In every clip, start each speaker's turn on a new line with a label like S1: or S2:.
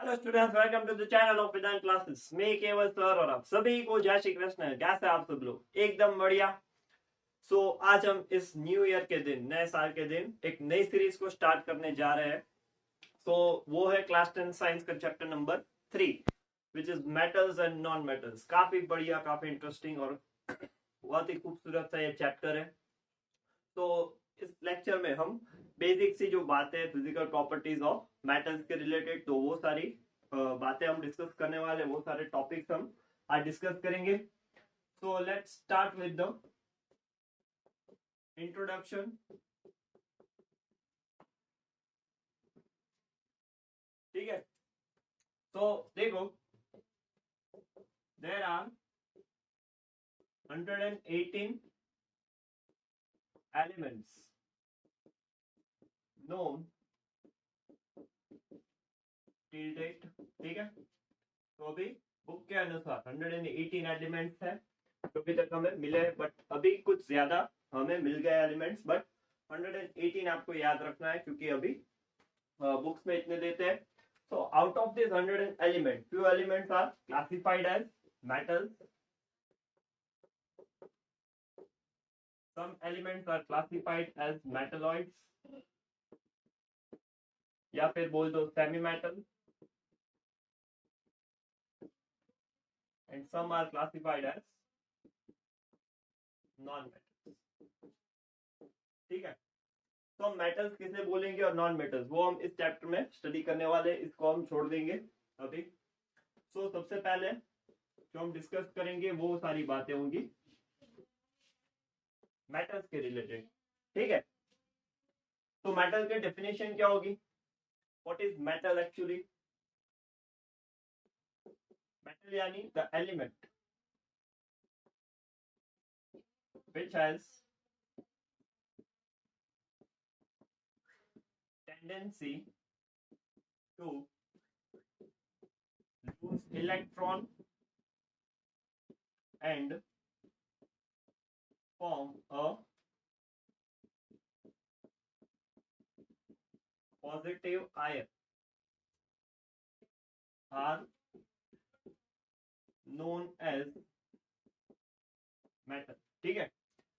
S1: Hello students, welcome to the channel of Vedant classes. मैं Keval sir और आप सभी को जय श्री कृष्ण। कैसे आप सब लोग? एकदम बढ़िया। आज हम इस न्यू ईयर के दिन, नए साल के दिन, एक नई सीरीज को स्टार्ट करने जा रहे हैं। वो है क्लास 10 साइंस का chapter number 3, which is metals and non metals. काफी बढ़िया, काफी इंटरेस्टिंग और बहुत ही खूबसूरत सा ये चैप्टर है। तो इस लेक्चर में हम बेसिक सी जो बातें, फिजिकल प्रॉपर्टीज ऑफ मेटल्स के रिलेटेड, तो वो सारी बातें हम डिस्कस करने वाले, वो सारे टॉपिक्स हम आज डिस्कस करेंगे। So let's start with the introduction. ठीक है, तो देखो, there are 118 elements known till date। ठीक है, तो अभी बुक के अनुसार 118 एलिमेंट्स है जो अभी तक हमें मिले, बट अभी कुछ ज्यादा हमें मिल गए एलिमेंट्स, बट 118 आपको याद रखना है क्योंकि अभी बुक्स में इतने देते हैं। So out of these 100 elements, few elements are classified as metals. Some elements are classified as metalloids, या फिर बोल दो semi metal, and some are classified as non metals. ठीक है, तो हम मेटल्स किसे बोलेंगे और नॉन मेटल्स, वो हम इस चैप्टर में स्टडी करने वाले, इसको हम छोड़ देंगे अभी। सबसे पहले जो हम डिस्कस करेंगे वो सारी बातें होंगी मेटल्स के रिलेटेड। ठीक है, तो मेटल के डेफिनेशन क्या होगी? What is metal actually? Metal यानी the element which has tendency to lose electron and form a positive ion are known as metal। ठीक है,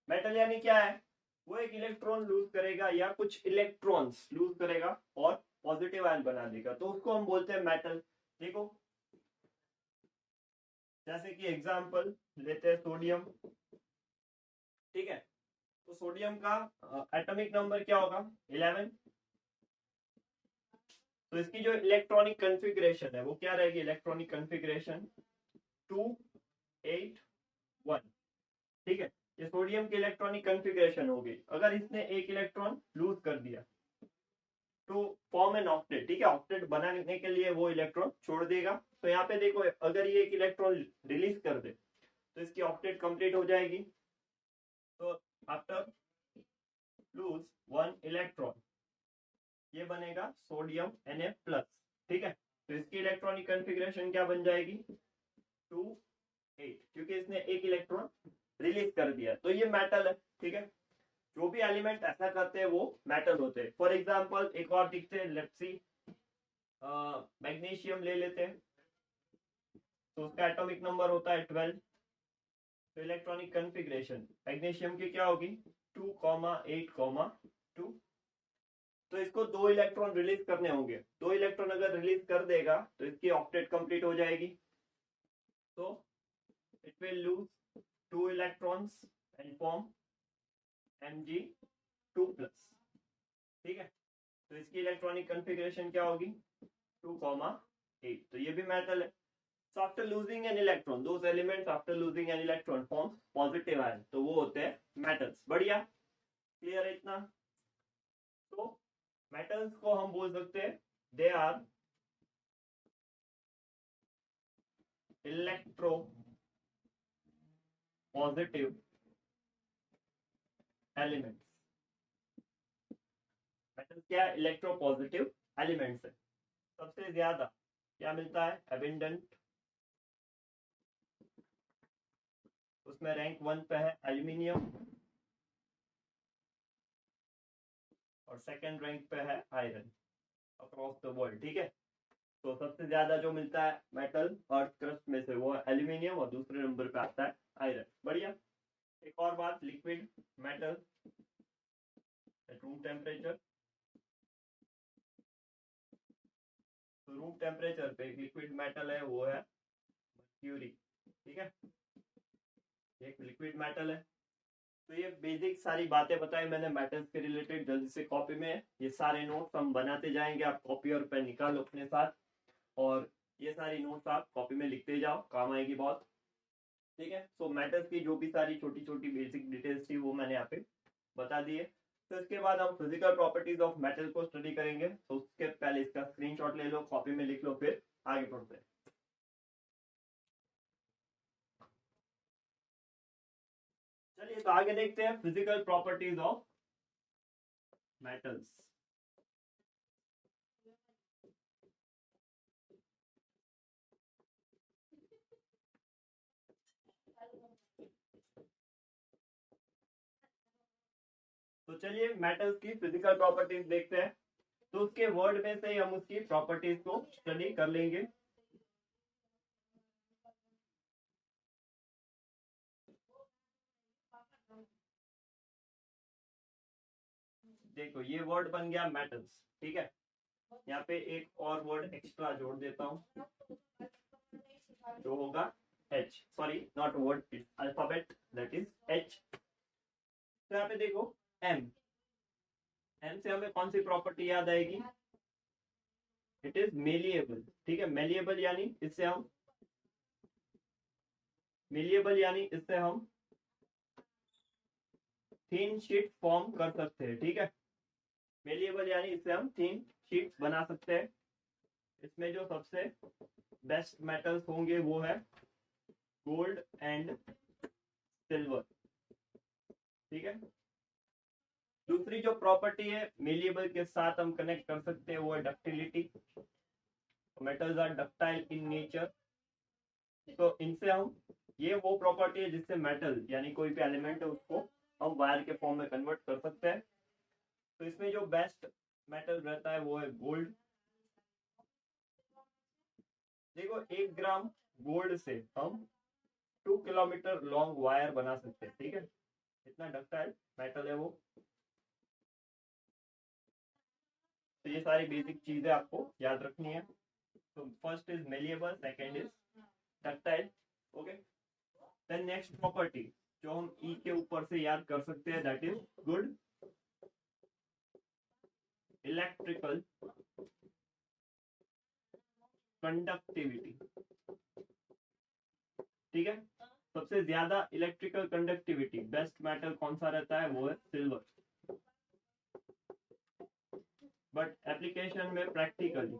S1: मेटल यानी क्या है? वो एक इलेक्ट्रॉन लूज करेगा या कुछ इलेक्ट्रॉन्स लूज करेगा और पॉजिटिव आयन बना देगा, तो उसको हम बोलते हैं मेटल। देखो, जैसे कि एग्जांपल लेते हैं सोडियम। ठीक है, तो सोडियम का एटॉमिक नंबर क्या होगा? 11। तो इसकी जो इलेक्ट्रॉनिक कॉन्फ़िगरेशन है वो क्या रहेगी? Electronic configuration 281। ठीक है, ये सोडियम की इलेक्ट्रॉनिक कॉन्फ़िगरेशन होगी। अगर इसने एक इलेक्ट्रॉन लूज कर दिया तो फॉर्म एन ऑक्टेट। ठीक है, ऑक्टेट बनाने के लिए वो इलेक्ट्रॉन छोड़ देगा। तो यहाँ पे देखो, अगर ये एक इलेक्ट्रॉन रिलीज कर दे तो इसकी ऑक्टेट कंप्लीट हो जाएगी। तो आफ्टर लूज वन इलेक्ट्रॉन ये बनेगा सोडियम Na+। ठीक है, तो इसकी इलेक्ट्रॉनिक कॉन्फ़िगरेशन क्या बन जाएगी? 2,8, क्योंकि इसने एक इलेक्ट्रॉन रिलीज कर दिया, तो ये मेटल है। ठीक है, जो भी एलिमेंट ऐसा करते हैं वो मेटल होते हैं। फॉर एग्जांपल एक और दिखते हैं, लेट्स सी, मैग्नीशियम ले लेते हैं, तो उसका एटॉमिक नंबर होता है 12। तो इलेक्ट्रॉनिक कॉन्फ़िगरेशन मैग्नीशियम की क्या होगी? 2,8,2। तो इसको 2 इलेक्ट्रॉन रिलीज करने होंगे। 2 इलेक्ट्रॉन अगर रिलीज कर देगा तो इसकी ऑक्टेट कंप्लीट हो जाएगी। तो it will lose 2 electrons and form Mg2+। ठीक है, तो इसकी इलेक्ट्रॉनिक कॉन्फ़िगरेशन क्या होगी? 2,8। तो ये भी मेटल है। So after losing an electron, those elements after losing an electron forms positive ion, तो वो होते हैं metals। बढ़िया, क्लियर है इतना? तो metals को हम बोल सकते हैं they are electro positive elements। metals क्या है? इलेक्ट्रो पॉजिटिव एलिमेंट्स है। सबसे ज्यादा क्या मिलता है? एबंडेंट, उसमें रैंक 1 पे है एल्यूमिनियम और सेकंड रैंक पे है आयरन अक्रॉस द वर्ल्ड। ठीक है, तो सबसे ज्यादा जो मिलता है मेटल अर्थ क्रस्ट में से वो है एल्यूमिनियम और दूसरे नंबर पे आता है आयरन। बढ़िया। एक और बात, liquid metal at room temperature. तो रूम टेम्परेचर पे एक लिक्विड मेटल है वो है मर्क्यूरी। ठीक है, एक लिक्विड मेटल है। तो ये बेसिक सारी बातें बताई मैंने मेटल्स के रिलेटेड। जल्दी से कॉपी में ये सारे नोट्स हम बनाते जाएंगे, आप कॉपी और पेन निकालो अपने साथ और ये सारी नोट्स आप कॉपी में लिखते जाओ, काम आएगी बहुत। ठीक है, सो मेटल्स की जो भी सारी छोटी छोटी बेसिक डिटेल्स थी वो मैंने यहाँ पे बता दी है। तो इसके बाद हम फिजिकल प्रॉपर्टीज ऑफ मेटल को स्टडी करेंगे। तो उसके पहले इसका स्क्रीनशॉट ले लो, कॉपी में लिख लो, फिर आगे बढ़ते हैं। चलिए तो आगे देखते हैं फिजिकल प्रॉपर्टीज ऑफ मेटल्स। तो चलिए मेटल्स की फिजिकल प्रॉपर्टीज देखते हैं। तो उसके वर्ड में से हम उसकी प्रॉपर्टीज को स्टडी कर लेंगे। देखो ये वर्ड बन गया मेटल्स। ठीक है, यहाँ पे एक और वर्ड एक्स्ट्रा जोड़ देता हूँ जो होगा H, sorry not word, it's alphabet, that is H। तो यहाँ पे देखो M, M से हमें कौन सी प्रॉपर्टी याद आएगी? It is malleable. ठीक है, मेलिएबल यानी इससे हम थीन शीट फॉर्म कर सकते हैं। ठीक है, मेलिएबल यानी इससे हम थीन शीट बना सकते हैं। इसमें जो सबसे बेस्ट मेटल्स होंगे वो है गोल्ड एंड सिल्वर। ठीक है, दूसरी जो प्रॉपर्टी है मेलिएबल के साथ हम कनेक्ट कर सकते हैं वो है ductility. Metals are ductile in nature. तो इनसे हम, ये वो प्रॉपर्टी है जिससे मेटल यानी कोई भी एलिमेंट है उसको हम वायर के फॉर्म में कन्वर्ट कर सकते हैं। तो इसमें जो बेस्ट मेटल रहता है वो है गोल्ड। देखो 1 ग्राम गोल्ड से हम 2 किलोमीटर लॉन्ग वायर बना सकते हैं। ठीक है, इतना डक्टाइल मेटल है वो। तो ये सारी बेसिक चीजें आपको याद रखनी है। तो first is malleable, second is ductile. Okay, then next property जो हम ई के ऊपर से याद कर सकते हैं that is good electrical conductivity. ठीक है, सबसे ज्यादा इलेक्ट्रिकल कंडक्टिविटी बेस्ट मेटल कौन सा रहता है वो है सिल्वर। बट एप्लीकेशन में प्रैक्टिकली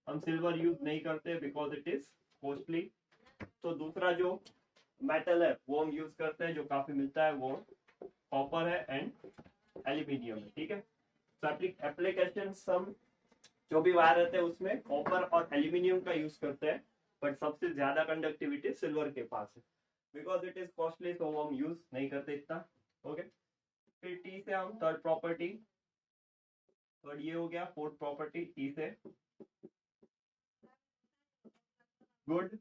S1: हम सिल्वर यूज नहीं करते बिकॉज इट इज कॉस्टली। तो दूसरा जो मेटल है वो हम यूज करते हैं जो काफी मिलता है वो कॉपर है एंड एल्यूमिनियम है। ठीक है, तो एप्लीकेशन हम जो भी वायर रहते हैं उसमें कॉपर और एल्यूमिनियम का यूज करते हैं। बट सबसे ज्यादा कंडक्टिविटी सिल्वर के पास है बिकॉज इट इज कॉस्टली, तो वो हम यूज नहीं करते इतना। ओके, फिर टी से हम थर्ड प्रॉपर्टी, थर्ड ये हो गया। फोर्थ प्रॉपर्टी टी से गुड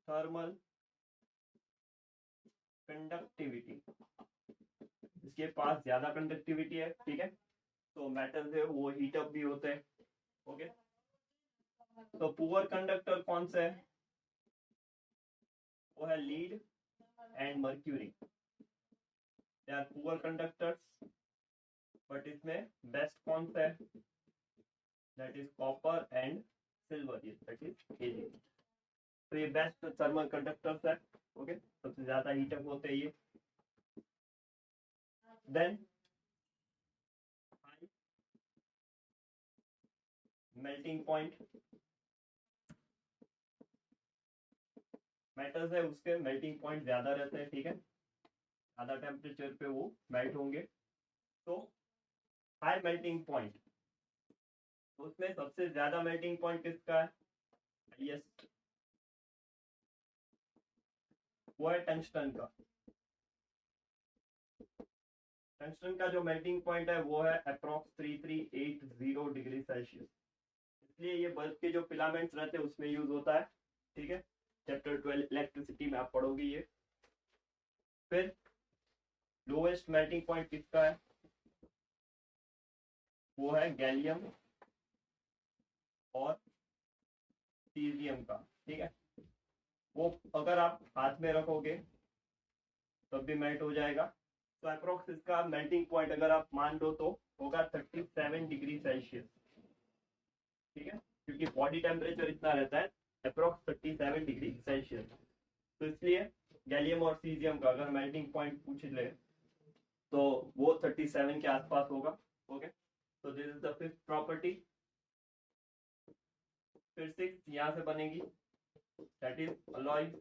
S1: थर्मल कंडक्टिविटी, इसके पास ज्यादा कंडक्टिविटी है। ठीक है, तो मेटल है वो हीट अप भी होते हैं। ओके, तो पुअर कंडक्टर कौन सा है? वो है lead and mercury. They are poor conductors. But इसमें बेस्ट कौन सा है? That is copper and silver, that is Ag। तो ये बेस्ट थर्मल कंडक्टर्स है। ओके, सबसे ज्यादा हीट अप होते हैं ये। देन मेल्टिंग पॉइंट, मेटल्स है उसके मेल्टिंग पॉइंट ज्यादा रहते हैं। ठीक है, ज्यादा टेम्परेचर पे वो मेल्ट होंगे। तो हाई मेल्टिंग पॉइंट, उसमें सबसे ज्यादा मेल्टिंग पॉइंट किसका है? हाईएस्ट, वो है टंगस्टन का। टंगस्टन का जो मेल्टिंग पॉइंट है वो है अप्रॉक्स 3380 डिग्री सेल्सियस। इसलिए ये बल्ब के जो फिलामेंट्स रहते हैं उसमें यूज होता है। ठीक है, चैप्टर 12 इलेक्ट्रिसिटी में आप पढ़ोगे ये। फिर लोवेस्ट मेल्टिंग पॉइंट किसका है, वो है गैलियम और सीजियम का। ठीक है, वो अगर आप हाथ में रखोगे तब भी मेल्ट हो जाएगा। तो अप्रोक्स इसका मेल्टिंग पॉइंट अगर आप मान लो तो होगा 37 डिग्री सेल्सियस। ठीक है, क्योंकि बॉडी टेम्परेचर इतना रहता है अप्रोक्स 37 डिग्री सेल्सियस। तो इसलिए गैलियम और सीजियम का अगर मेल्टिंग पॉइंट पूछ ले तो वो 37 के आसपास होगा। ओके, तो this is the fifth property. फिर सिक्स यहाँ से बनेगी, दैट इज अलॉय।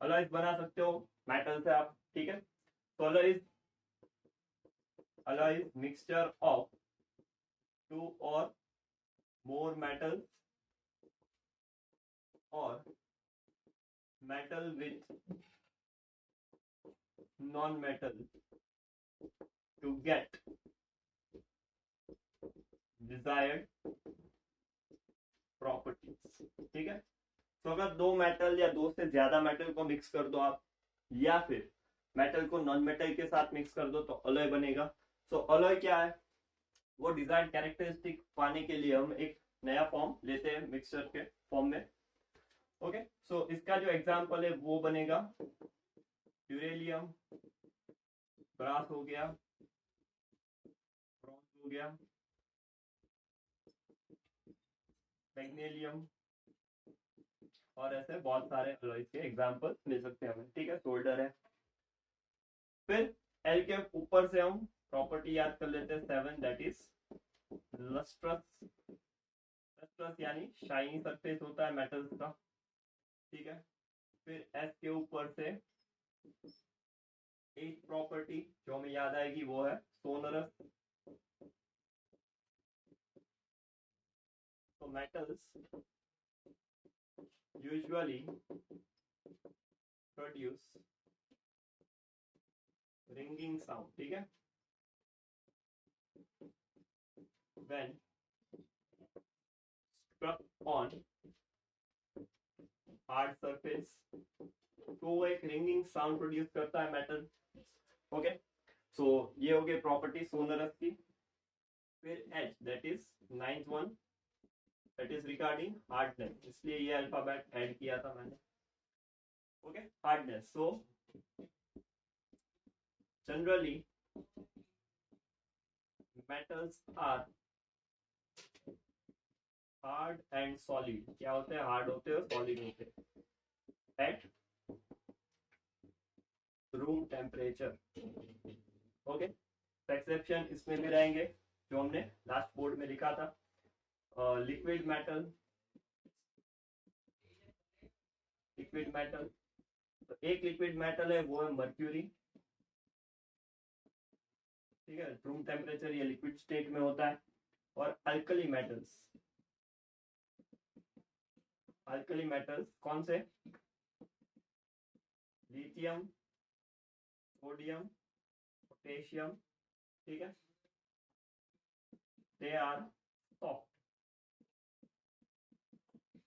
S1: अलॉयज बना सकते हो मेटल से आप। ठीक है, तो अलॉयज मिक्सचर ऑफ टू और मोर मेटल और metal with non-metal to get desired properties। ठीक है, तो अगर दो मेटल या दो से ज्यादा मेटल को मिक्स कर दो आप, या फिर मेटल को नॉन मेटल के साथ मिक्स कर दो तो अलॉय बनेगा। सो अलॉय क्या है, वो डिजायर्ड कैरेक्टरिस्टिक पाने के लिए हम एक नया फॉर्म लेते हैं मिक्सचर के फॉर्म में। ओके, सो इसका जो एग्जांपल है वो बनेगा ड्यूरेलियम, ब्रास हो गया, ब्रॉन्ज हो गया, मैग्नीशियम, और ऐसे बहुत सारे अलॉयज के एग्जांपल मिल सकते हैं हमें। ठीक है, सोल्डर है। फिर एल के ऊपर से हम प्रॉपर्टी याद कर लेते हैं 7, दैट इज लस्ट्रस। लस्ट्रस यानी शाइनी सरफेस होता है मेटल्स का। ठीक है, फिर एस के ऊपर से एक प्रॉपर्टी जो हमें याद आएगी वो है सोनरस। तो metals usually produce ringing sound. ठीक है, when struck on hard surface, तो वो एक रिंगिंग साउंड प्रोड्यूस करता है मेटल। ओके, सो ये हो गई प्रॉपर्टी सोनरस की। फिर H, that is 9th one, that is regarding hardness, इसलिए ये अल्फाबेट ऐड किया था मैंने। Okay, hardness. So generally metals are hard and solid. क्या होते हैं, हार्ड होते हैं और सॉलिड होते हैं at room temperature. Okay, exception इसमें भी रहेंगे जो हमने लास्ट बोर्ड में लिखा था। लिक्विड मेटल, लिक्विड मेटल, तो एक लिक्विड मेटल है वो है मर्क्यूरी। ठीक है, रूम टेम्परेचर ये लिक्विड स्टेट में होता है। और अल्कली मेटल्स, अल्कली मेटल्स कौन से, लिथियम, सोडियम, पोटेशियम। ठीक है, they are soft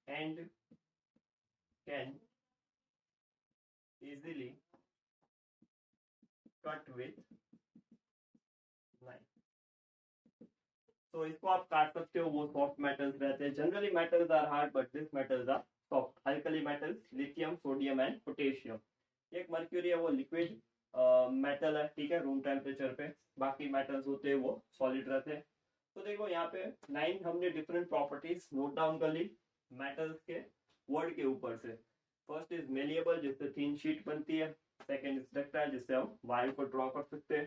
S1: and can easily cut with knife। तो इसको आप काट सकते हो, वो सॉफ्ट मेटल्स रहते हैं। Generally metals are hard but this metals are soft. Alkali metals lithium, sodium and potassium. एक मर्क्यूरी है वो लिक्विड मेटल है। ठीक है, रूम टेम्परेचर पे। बाकी मेटल्स होते हैं वो सॉलिड रहते हैं। तो देखो यहाँ पे 9 हमने डिफरेंट प्रॉपर्टीज नोट डाउन कर ली मेटल्स के वर्ड के ऊपर से। फर्स्ट इज मेलिएबल, जिससे थिन शीट बनती है। सेकेंड इज डक्टाइल, जिससे हम वायर को ड्रॉ कर सकते हैं।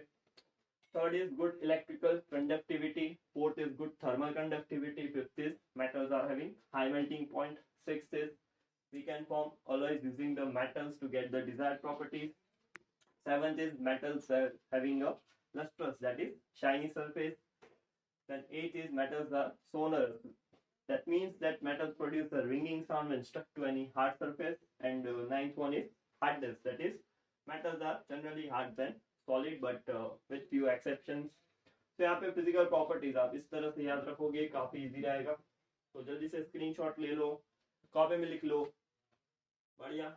S1: Third is good electrical conductivity. Fourth is good thermal conductivity. Fifth is metals are having high melting point. Sixth is we can form alloys using the metals to get the desired properties. Seventh is metals having a lustrous, that is shiny surface. Then eighth is metals are sonorous. That means that metals produce a ringing sound when stuck to any hard surface. And ninth one is hardness, that is metals are generally hard than solid but with few exceptions. तो यहाँ पे physical properties आप इस तरह से याद रखोगे, काफी इजी रहेगा। तो जल्दी से स्क्रीनशॉट ले लो, कॉपी में लिख लो। बढ़िया,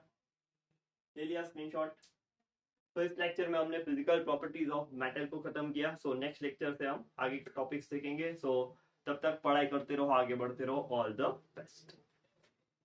S1: ले लिया स्क्रीनशॉट। तो इस लेक्चर में हमने फिजिकल प्रॉपर्टीज ऑफ मेटल को खत्म किया। सो नेक्स्ट लेक्चर से हम आगे के टॉपिक्स सीखेंगे। सो तब तक पढ़ाई करते रहो, आगे बढ़ते रहो। All the best.